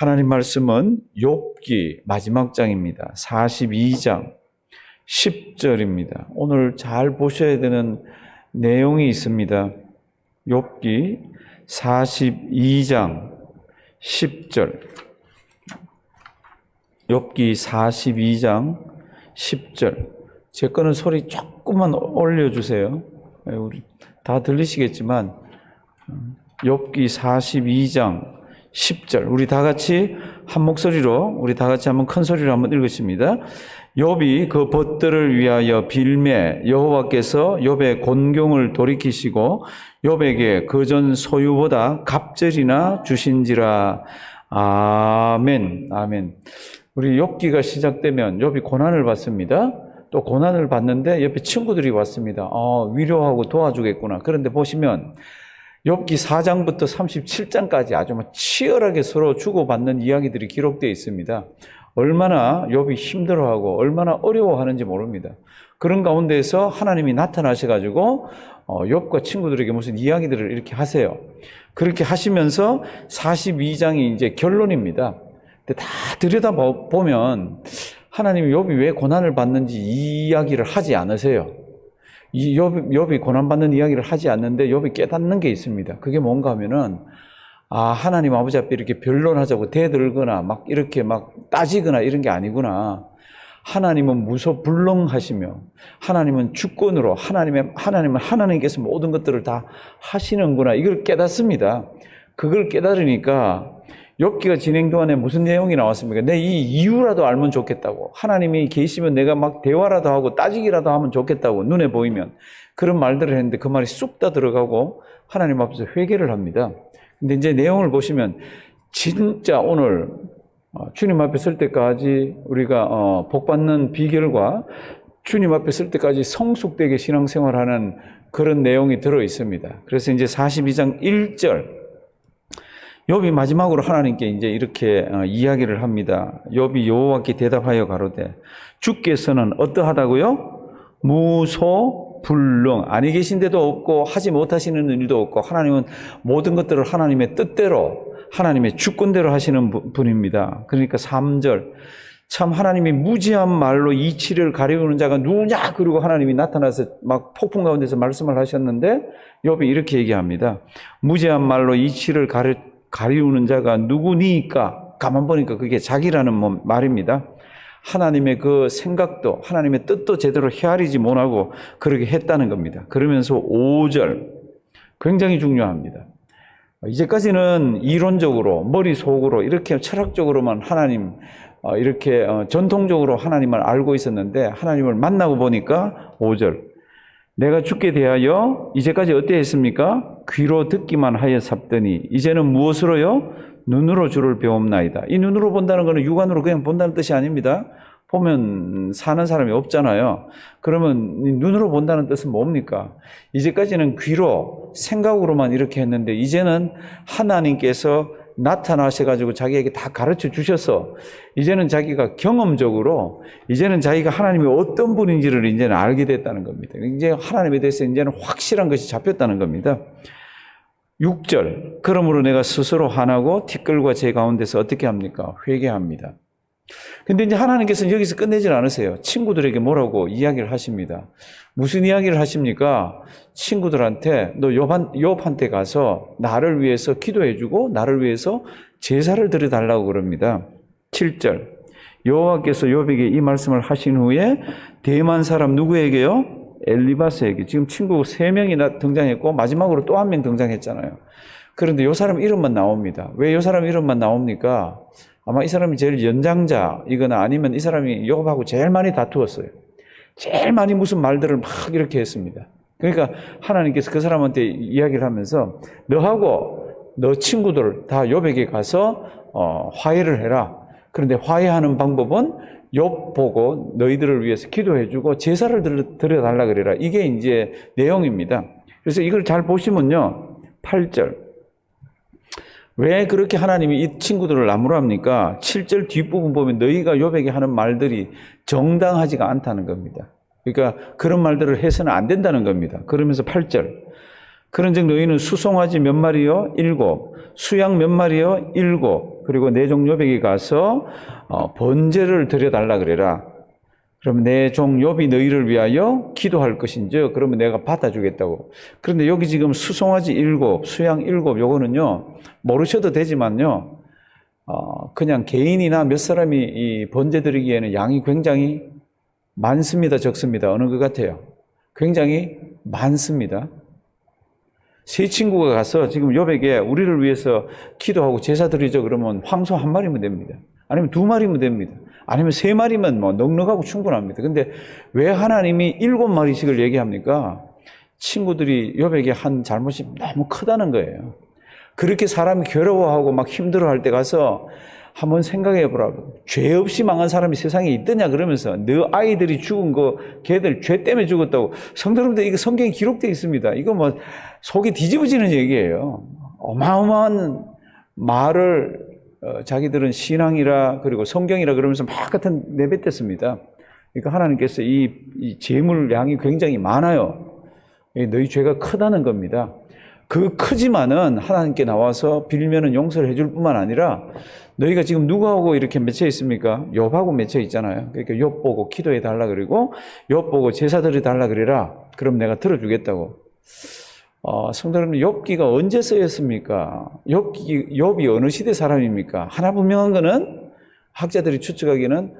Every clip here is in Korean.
하나님 말씀은 욥기 마지막 장입니다. 42장 10절입니다. 오늘 잘 보셔야 되는 내용이 있습니다. 욥기 42장 10절. 욥기 42장 10절. 제 거는 소리 조금만 올려주세요. 우리 다 들리시겠지만 욥기 42장 10절. 우리 다 같이 한 목소리로, 우리 다 같이 한번 큰 소리로 한번 읽으십니다. 욥이 그 벗들을 위하여 빌매 여호와께서 욥의 곤경을 돌이키시고 욥에게 그전 소유보다 갑절이나 주신지라. 아멘. 아멘. 우리 욥기가 시작되면 욥이 고난을 받습니다. 또 고난을 받는데 옆에 친구들이 왔습니다. 위로하고 도와주겠구나. 그런데 보시면 욥기 4장부터 37장까지 아주 치열하게 서로 주고받는 이야기들이 기록되어 있습니다. 얼마나 욥이 힘들어하고 얼마나 어려워하는지 모릅니다. 그런 가운데에서 하나님이 나타나셔가지고 욥과 친구들에게 무슨 이야기들을 이렇게 하세요. 그렇게 하시면서 42장이 이제 결론입니다. 근데 다 들여다보면 하나님이 욥이 왜 고난을 받는지 이 이야기를 하지 않으세요. 이 욥이 고난받는 이야기를 하지 않는데 욥이 깨닫는 게 있습니다. 그게 뭔가 하면은 하나님 아버지 앞에 이렇게 변론하자고 대들거나 막 이렇게 막 따지거나 이런 게 아니구나. 하나님은 무소불능하시며 하나님은 주권으로 하나님은 하나님께서 모든 것들을 다 하시는구나. 이걸 깨닫습니다. 그걸 깨달으니까 욥기가 진행 동안에 무슨 내용이 나왔습니까? 내 이 이유라도 알면 좋겠다고. 하나님이 계시면 내가 막 대화라도 하고 따지기라도 하면 좋겠다고. 눈에 보이면. 그런 말들을 했는데 그 말이 쑥 다 들어가고 하나님 앞에서 회개를 합니다. 근데 이제 내용을 보시면 진짜 오늘 주님 앞에 설 때까지 우리가 복받는 비결과 주님 앞에 설 때까지 성숙되게 신앙생활하는 그런 내용이 들어 있습니다. 그래서 이제 42장 1절 욥이 마지막으로 하나님께 이제 이렇게 이야기를 합니다. 욥이 여호와께 대답하여 가로되 주께서는 어떠하다고요? 무소불능. 아니 계신데도 없고 하지 못하시는 일도 없고 하나님은 모든 것들을 하나님의 뜻대로 하나님의 주권대로 하시는 분입니다. 그러니까 3절 참 하나님이 무지한 말로 이치를 가리우는 자가 누구냐? 그리고 하나님이 나타나서 막 폭풍 가운데서 말씀을 하셨는데 욥이 이렇게 얘기합니다. 무지한 말로 이치를 가리우는 자가 누구니까? 가만 보니까 그게 자기라는 말입니다. 하나님의 그 생각도 하나님의 뜻도 제대로 헤아리지 못하고 그렇게 했다는 겁니다. 그러면서 5절 굉장히 중요합니다. 이제까지는 이론적으로 머릿속으로 이렇게 철학적으로만 하나님 이렇게 전통적으로 하나님을 알고 있었는데 하나님을 만나고 보니까 5절 내가 주께 대하여 이제까지 어때했습니까? 귀로 듣기만 하여 삽더니 이제는 무엇으로요? 눈으로 주를 배움나이다. 이 눈으로 본다는 것은 육안으로 그냥 본다는 뜻이 아닙니다. 보면 사는 사람이 없잖아요. 그러면 눈으로 본다는 뜻은 뭡니까? 이제까지는 귀로 생각으로만 이렇게 했는데 이제는 하나님께서 나타나셔가지고 자기에게 다 가르쳐 주셔서 이제는 자기가 경험적으로 이제는 자기가 하나님이 어떤 분인지를 이제는 알게 됐다는 겁니다. 이제 하나님에 대해서 이제는 확실한 것이 잡혔다는 겁니다. 6절 그러므로 내가 스스로 화나고 티끌과 제 가운데서 어떻게 합니까? 회개합니다. 근데 이제 하나님께서는 여기서 끝내질 않으세요. 친구들에게 뭐라고 이야기를 하십니다. 무슨 이야기를 하십니까? 친구들한테 너 욥한테 가서 나를 위해서 기도해주고 나를 위해서 제사를 드려달라고 그럽니다. 7절 여호와께서 욥에게 이 말씀을 하신 후에 대만 사람 누구에게요? 엘리바스에게. 지금 친구 3명이나 등장했고 마지막으로 또 한 명 등장했잖아요. 그런데 이 사람 이름만 나옵니다. 왜 이 사람 이름만 나옵니까? 아마 이 사람이 제일 연장자이거나 아니면 이 사람이 욥하고 제일 많이 다투었어요. 제일 많이 무슨 말들을 막 이렇게 했습니다. 그러니까 하나님께서 그 사람한테 이야기를 하면서 너하고 너 친구들 다 욥에게 가서 화해를 해라. 그런데 화해하는 방법은 욥 보고 너희들을 위해서 기도해주고 제사를 드려달라 그래라. 이게 이제 내용입니다. 그래서 이걸 잘 보시면요. 8절 왜 그렇게 하나님이 이 친구들을 나무랍니까? 7절 뒷부분 보면 너희가 욥에게 하는 말들이 정당하지가 않다는 겁니다. 그러니까 그런 말들을 해서는 안 된다는 겁니다. 그러면서 8절 그런즉 너희는 수송아지 몇 마리요? 7, 수양 몇 마리요? 7, 그리고 내 종 욥에게 가서 번제를 드려달라 그래라. 그러면 내 종 욥이 너희를 위하여 기도할 것인즉 그러면 내가 받아주겠다고. 그런데 여기 지금 수송아지 7, 수양 7 요거는요 모르셔도 되지만요 그냥 개인이나 몇 사람이 이 번제 드리기에는 양이 굉장히 많습니다, 적습니다? 어느 것 같아요? 굉장히 많습니다. 세 친구가 가서 지금 욥에게 우리를 위해서 기도하고 제사 드리죠 그러면 황소 1마리면 됩니다. 아니면 2마리면 됩니다. 아니면 3마리면 뭐 넉넉하고 충분합니다. 근데 왜 하나님이 7마리씩을 얘기합니까? 친구들이 욥에게 한 잘못이 너무 크다는 거예요. 그렇게 사람이 괴로워하고 막 힘들어할 때 가서 한번 생각해 보라고. 죄 없이 망한 사람이 세상에 있더냐 그러면서 너 아이들이 죽은 거 걔들 죄 때문에 죽었다고. 성도 여러분들 이거 성경에 기록되어 있습니다. 이거 뭐 속이 뒤집어지는 얘기예요. 어마어마한 말을 자기들은 신앙이라 그리고 성경이라 그러면서 막 같은 내뱉었습니다. 그러니까 하나님께서 이 재물 양이 굉장히 많아요. 너희 죄가 크다는 겁니다. 그 크지만은 하나님께 나와서 빌면은 용서를 해줄 뿐만 아니라 너희가 지금 누구하고 이렇게 맺혀 있습니까? 욥하고 맺혀 있잖아요. 그러니까 욥 보고 기도해 달라 그리고 욥 보고 제사 드려 달라 그래라. 그럼 내가 들어주겠다고. 성도 여러분, 욥기가 언제 쓰였습니까? 욥이 어느 시대 사람입니까? 하나 분명한 거는 학자들이 추측하기에는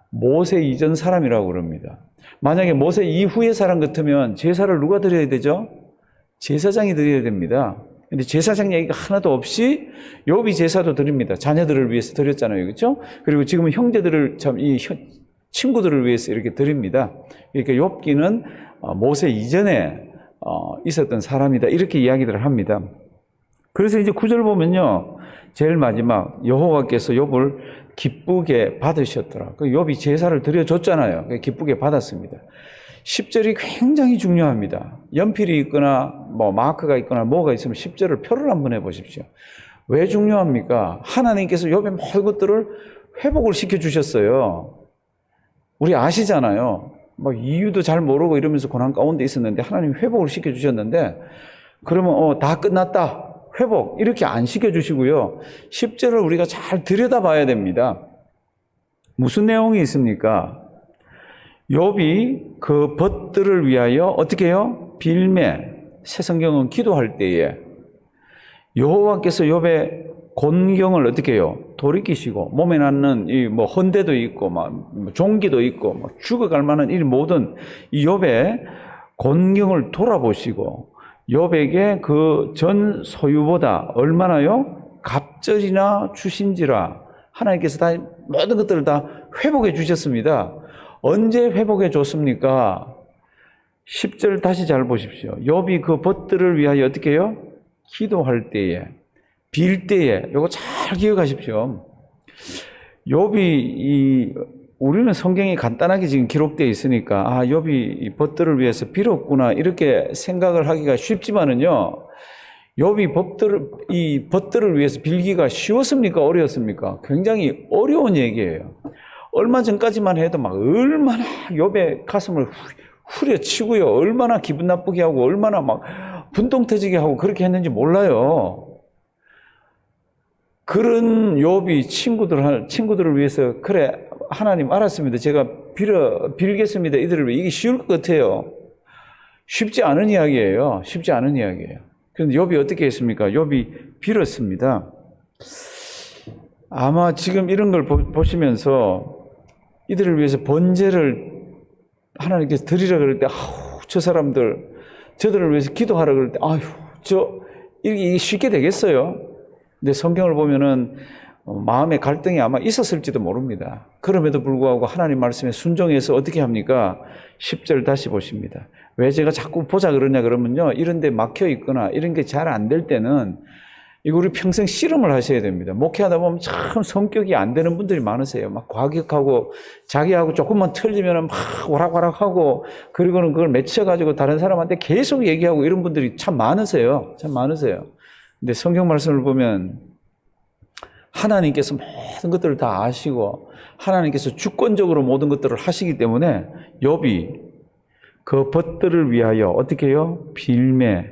모세 이전 사람이라고 그럽니다. 만약에 모세 이후의 사람 같으면 제사를 누가 드려야 되죠? 제사장이 드려야 됩니다. 근데 제사장 얘기가 하나도 없이 욥이 제사도 드립니다. 자녀들을 위해서 드렸잖아요. 그렇죠? 그리고 지금은 형제들을 친구들을 위해서 이렇게 드립니다. 그러니까 욥기는 모세 이전에 있었던 사람이다. 이렇게 이야기들을 합니다. 그래서 이제 9절 보면요. 제일 마지막 여호와께서 욥을 기쁘게 받으셨더라. 그 욥이 제사를 드려줬잖아요. 기쁘게 받았습니다. 10절이 굉장히 중요합니다. 연필이 있거나 뭐 마크가 있거나 뭐가 있으면 10절을 표를 한번 해보십시오. 왜 중요합니까? 하나님께서 욥의 모든 것들을 회복을 시켜주셨어요. 우리 아시잖아요. 뭐 이유도 잘 모르고 이러면서 고난 가운데 있었는데 하나님이 회복을 시켜주셨는데 그러면 다 끝났다. 회복 이렇게 안 시켜주시고요. 10절을 우리가 잘 들여다봐야 됩니다. 무슨 내용이 있습니까? 욥이 그 벗들을 위하여 어떻게 해요? 빌매, 새 성경은 기도할 때에 여호와께서 욥의 곤경을 어떻게 해요? 돌이키시고 몸에 낳는 이 뭐 헌대도 있고 막 종기도 있고 막 죽어갈 만한 이 모든 이 욥의 곤경을 돌아보시고 욥에게 그 전 소유보다 얼마나요? 갑절이나 주신지라 하나님께서 다 모든 것들을 다 회복해 주셨습니다. 언제 회복해 줬습니까? 10절 다시 잘 보십시오. 욥이 그 벗들을 위하여 어떻게 해요? 기도할 때에, 빌 때에, 이거 잘 기억하십시오. 욥이 우리는 성경이 간단하게 지금 기록되어 있으니까 욥이 이 벗들을 위해서 빌었구나 이렇게 생각을 하기가 쉽지만은요. 욥이 이 벗들을 위해서 빌기가 쉬웠습니까? 어려웠습니까? 굉장히 어려운 얘기예요. 얼마 전까지만 해도 막 얼마나 욥의 가슴을 후려치고요. 얼마나 기분 나쁘게 하고 얼마나 막 분통 터지게 하고 그렇게 했는지 몰라요. 그런 욥이 친구들을 위해서 그래 하나님 알았습니다. 제가 빌겠습니다. 이들을 위해. 이게 쉬울 것 같아요. 쉽지 않은 이야기예요. 쉽지 않은 이야기예요. 그런데 욥이 어떻게 했습니까? 욥이 빌었습니다. 아마 지금 이런 걸 보시면서 이들을 위해서 번제를 하나님께서 드리라 그럴 때 저 사람들 저들을 위해서 기도하라 그럴 때 이게 쉽게 되겠어요? 근데 성경을 보면은 마음의 갈등이 아마 있었을지도 모릅니다. 그럼에도 불구하고 하나님 말씀에 순종해서 어떻게 합니까? 10절 다시 보십니다. 왜 제가 자꾸 보자 그러냐 그러면요. 이런 데 막혀 있거나 이런 게 잘 안 될 때는 이거 우리 평생 씨름을 하셔야 됩니다. 목회하다 보면 참 성격이 안 되는 분들이 많으세요. 막 과격하고 자기하고 조금만 틀리면 막 오락오락하고 그리고는 그걸 맺혀가지고 다른 사람한테 계속 얘기하고 이런 분들이 참 많으세요. 참 많으세요. 근데 성경 말씀을 보면 하나님께서 모든 것들을 다 아시고 하나님께서 주권적으로 모든 것들을 하시기 때문에 욥이 그 벗들을 위하여 어떻게 해요? 빌매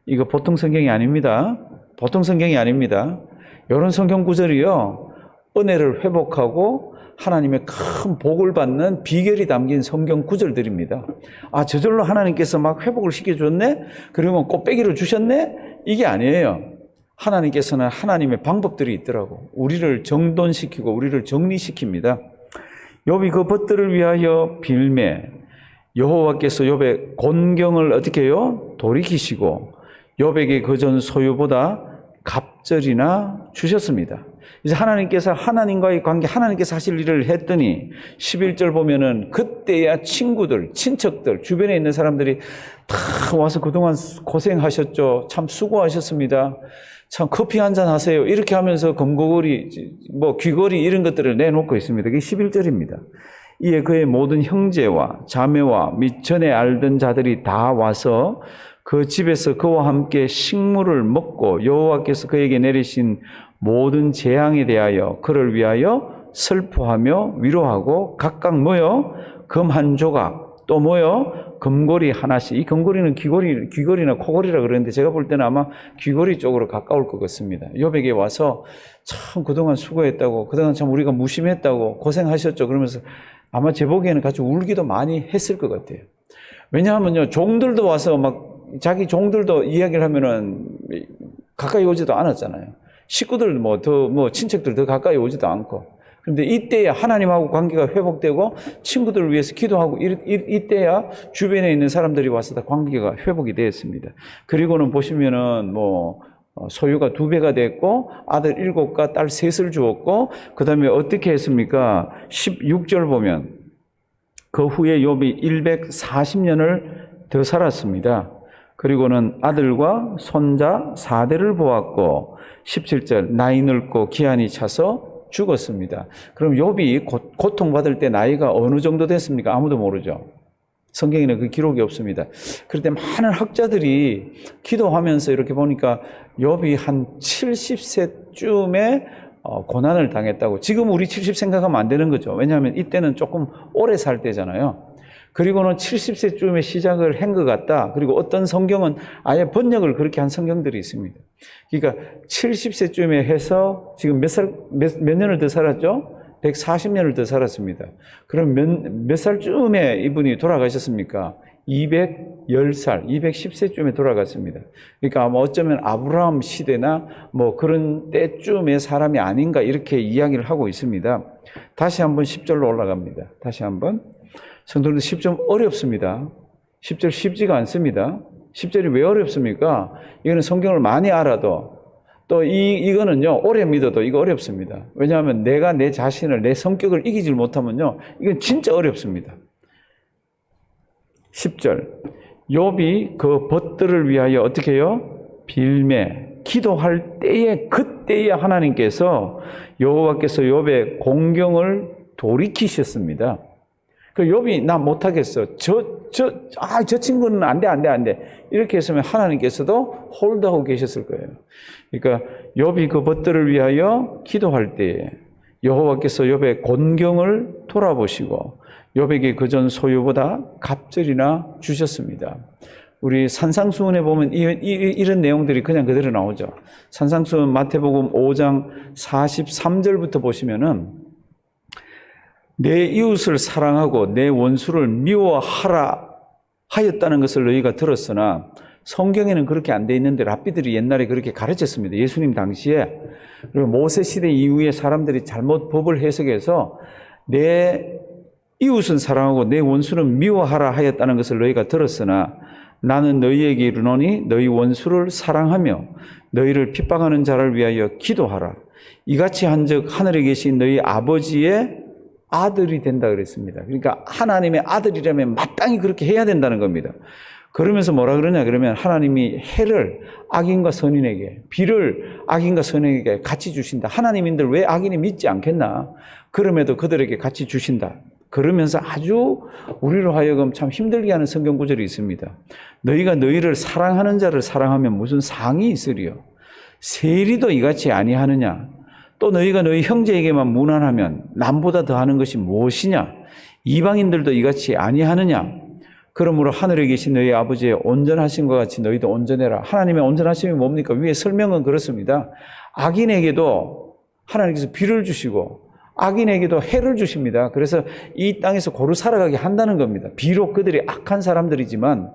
이거 보통 성경이 아닙니다. 보통 성경이 아닙니다. 이런 성경 구절이요, 은혜를 회복하고 하나님의 큰 복을 받는 비결이 담긴 성경 구절들입니다. 아, 저절로 하나님께서 막 회복을 시켜줬네? 그리고 꽃배기를 주셨네? 이게 아니에요. 하나님께서는 하나님의 방법들이 있더라고. 우리를 정돈시키고 우리를 정리시킵니다. 욥이 그 벗들을 위하여 빌매, 여호와께서 욥의 곤경을 어떻게 해요? 돌이키시고 욥에게 그전 소유보다 갑절이나 주셨습니다. 이제 하나님께서 하나님과의 관계, 하나님께서 하실 일을 했더니 11절 보면은 그때야 친구들, 친척들, 주변에 있는 사람들이 다 와서 그동안 고생하셨죠. 참 수고하셨습니다. 참 커피 한잔 하세요. 이렇게 하면서 금고거리, 귀걸이 이런 것들을 내놓고 있습니다. 그게 11절입니다. 이에 그의 모든 형제와 자매와 및 전에 알던 자들이 다 와서 그 집에서 그와 함께 식물을 먹고 여호와께서 그에게 내리신 모든 재앙에 대하여 그를 위하여 슬퍼하며 위로하고 각각 모여 금 한 조각, 또 모여 금고리 하나씩. 이 금고리는 귀걸이나 코걸이라 그러는데 제가 볼 때는 아마 귀걸이 쪽으로 가까울 것 같습니다. 욥에게 와서 참 그동안 수고했다고, 그동안 참 우리가 무심했다고, 고생하셨죠. 그러면서 아마 제 보기에는 같이 울기도 많이 했을 것 같아요. 왜냐하면요, 종들도 와서 막 자기 종들도 이야기를 하면은 가까이 오지도 않았잖아요. 식구들 친척들 더 가까이 오지도 않고. 그런데 이때야 하나님하고 관계가 회복되고 친구들을 위해서 기도하고 이때야 주변에 있는 사람들이 와서 다 관계가 회복이 되었습니다. 그리고는 보시면은 소유가 2배가 됐고 아들 7과 딸 3을 주었고 그 다음에 어떻게 했습니까? 16절 보면 그 후에 욥이 140년을 더 살았습니다. 그리고는 아들과 손자 4대를 보았고 17절 나이 늙고 기한이 차서 죽었습니다. 그럼 욥이 고통받을 때 나이가 어느 정도 됐습니까? 아무도 모르죠. 성경에는 그 기록이 없습니다. 그럴 때 많은 학자들이 기도하면서 이렇게 보니까 욥이 한 70세쯤에 고난을 당했다고. 지금 우리 70 생각하면 안 되는 거죠. 왜냐하면 이때는 조금 오래 살 때잖아요. 그리고는 70세쯤에 시작을 한 것 같다. 그리고 어떤 성경은 아예 번역을 그렇게 한 성경들이 있습니다. 그러니까 70세쯤에 해서 지금 몇 년을 더 살았죠? 140년을 더 살았습니다. 그럼 몇 살쯤에 이분이 돌아가셨습니까? 210살, 210세쯤에 돌아갔습니다. 그러니까 아마 어쩌면 아브라함 시대나 그런 때쯤의 사람이 아닌가 이렇게 이야기를 하고 있습니다. 다시 한번 10절로 올라갑니다. 다시 한번. 성도님들 10절 어렵습니다. 10절 쉽지가 않습니다. 10절이 왜 어렵습니까? 이거는 성경을 많이 알아도 또 이거는요, 오래 믿어도 이거 어렵습니다. 왜냐하면 내가 내 자신을, 내 성격을 이기질 못하면요, 이건 진짜 어렵습니다. 10절. 욥이 그 벗들을 위하여 어떻게 해요? 빌매, 기도할 때에 그때에 하나님께서 여호와께서 욥의 공경을 돌이키셨습니다. 그 욥이 나 못하겠어. 저 친구는 안 돼. 이렇게 했으면 하나님께서도 홀드하고 계셨을 거예요. 그러니까 욥이 그 벗들을 위하여 기도할 때에 여호와께서 욥의 곤경을 돌아보시고 욥에게 그전 소유보다 갑절이나 주셨습니다. 우리 산상수훈에 보면 이런 내용들이 그냥 그대로 나오죠. 산상수훈 마태복음 5장 43절부터 보시면은 내 이웃을 사랑하고 내 원수를 미워하라 하였다는 것을 너희가 들었으나 성경에는 그렇게 안 돼 있는데 랍비들이 옛날에 그렇게 가르쳤습니다. 예수님 당시에. 그리고 모세 시대 이후에 사람들이 잘못 법을 해석해서 내 이웃은 사랑하고 내 원수는 미워하라 하였다는 것을 너희가 들었으나 나는 너희에게 이르노니 너희 원수를 사랑하며 너희를 핍박하는 자를 위하여 기도하라. 이같이 한즉 하늘에 계신 너희 아버지의 아들이 된다 그랬습니다. 그러니까 하나님의 아들이라면 마땅히 그렇게 해야 된다는 겁니다. 그러면서 뭐라 그러냐 그러면 하나님이 해를 악인과 선인에게, 비를 악인과 선인에게 같이 주신다. 하나님인들 왜 악인이 믿지 않겠나? 그럼에도 그들에게 같이 주신다. 그러면서 아주 우리로 하여금 참 힘들게 하는 성경 구절이 있습니다. 너희가 너희를 사랑하는 자를 사랑하면 무슨 상이 있으리요? 세리도 이같이 아니하느냐? 또 너희가 너희 형제에게만 무난하면 남보다 더하는 것이 무엇이냐? 이방인들도 이같이 아니하느냐? 그러므로 하늘에 계신 너희 아버지의 온전하심과 같이 너희도 온전해라. 하나님의 온전하심이 뭡니까? 위에 설명은 그렇습니다. 악인에게도 하나님께서 비를 주시고 악인에게도 해를 주십니다. 그래서 이 땅에서 고루 살아가게 한다는 겁니다. 비록 그들이 악한 사람들이지만,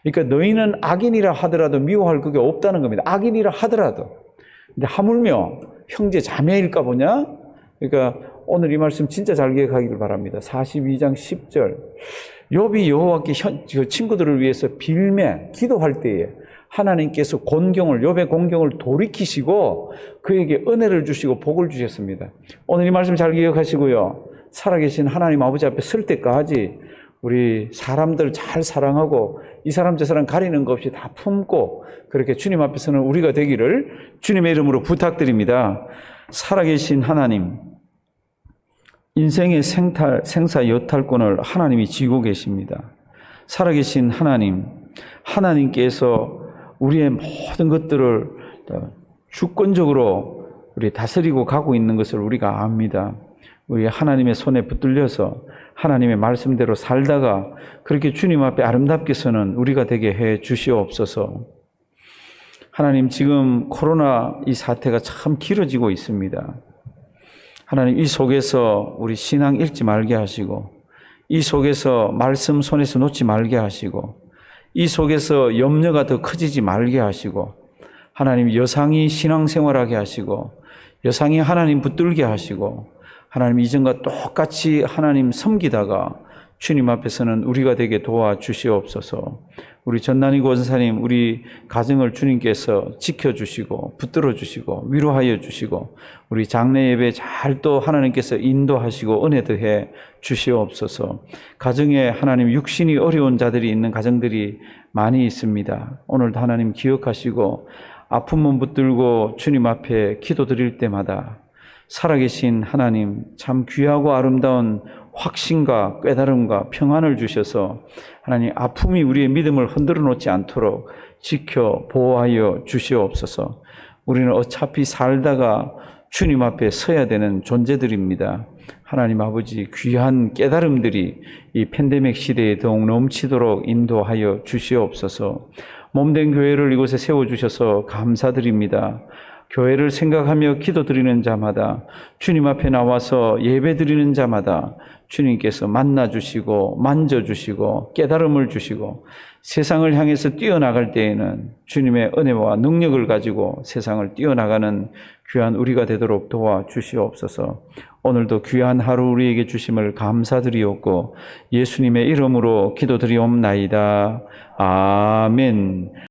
그러니까 너희는 악인이라 하더라도 미워할 그게 없다는 겁니다. 악인이라 하더라도. 근데 하물며 형제 자매일까 보냐? 그러니까 오늘 이 말씀 진짜 잘 기억하기를 바랍니다. 42장 10절. 욥이 여호와께 친구들을 위해서 빌매 기도할 때에 하나님께서 욥의 곤경을 돌이키시고 그에게 은혜를 주시고 복을 주셨습니다. 오늘 이 말씀 잘 기억하시고요. 살아계신 하나님 아버지 앞에 설 때까지 우리 사람들 잘 사랑하고 이 사람 저 사람 가리는 것 없이 다 품고 그렇게 주님 앞에서는 우리가 되기를 주님의 이름으로 부탁드립니다. 살아계신 하나님, 인생의 생사 여탈권을 하나님이 쥐고 계십니다. 살아계신 하나님, 하나님께서 우리의 모든 것들을 주권적으로 우리 다스리고 가고 있는 것을 우리가 압니다. 우리 하나님의 손에 붙들려서 하나님의 말씀대로 살다가 그렇게 주님 앞에 아름답게 서는 우리가 되게 해 주시옵소서. 하나님, 지금 코로나 이 사태가 참 길어지고 있습니다. 하나님, 이 속에서 우리 신앙 잃지 말게 하시고, 이 속에서 말씀 손에서 놓지 말게 하시고, 이 속에서 염려가 더 커지지 말게 하시고, 하나님 여상이 신앙생활하게 하시고, 여상이 하나님 붙들게 하시고, 하나님 이전과 똑같이 하나님 섬기다가 주님 앞에서는 우리가 되게 도와주시옵소서. 우리 전난희 권사님, 우리 가정을 주님께서 지켜주시고 붙들어 주시고 위로하여 주시고 우리 장례 예배 잘 또 하나님께서 인도하시고 은혜 더해 주시옵소서. 가정에 하나님 육신이 어려운 자들이 있는 가정들이 많이 있습니다. 오늘도 하나님 기억하시고 아픔은 붙들고 주님 앞에 기도드릴 때마다 살아계신 하나님, 참 귀하고 아름다운 확신과 깨달음과 평안을 주셔서 하나님 아픔이 우리의 믿음을 흔들어 놓지 않도록 지켜 보호하여 주시옵소서. 우리는 어차피 살다가 주님 앞에 서야 되는 존재들입니다. 하나님 아버지, 귀한 깨달음들이 이 팬데믹 시대에 더욱 넘치도록 인도하여 주시옵소서. 몸된 교회를 이곳에 세워주셔서 감사드립니다. 교회를 생각하며 기도드리는 자마다, 주님 앞에 나와서 예배드리는 자마다 주님께서 만나주시고 만져주시고 깨달음을 주시고 세상을 향해서 뛰어나갈 때에는 주님의 은혜와 능력을 가지고 세상을 뛰어나가는 귀한 우리가 되도록 도와주시옵소서. 오늘도 귀한 하루 우리에게 주심을 감사드리옵고 예수님의 이름으로 기도드리옵나이다. 아멘.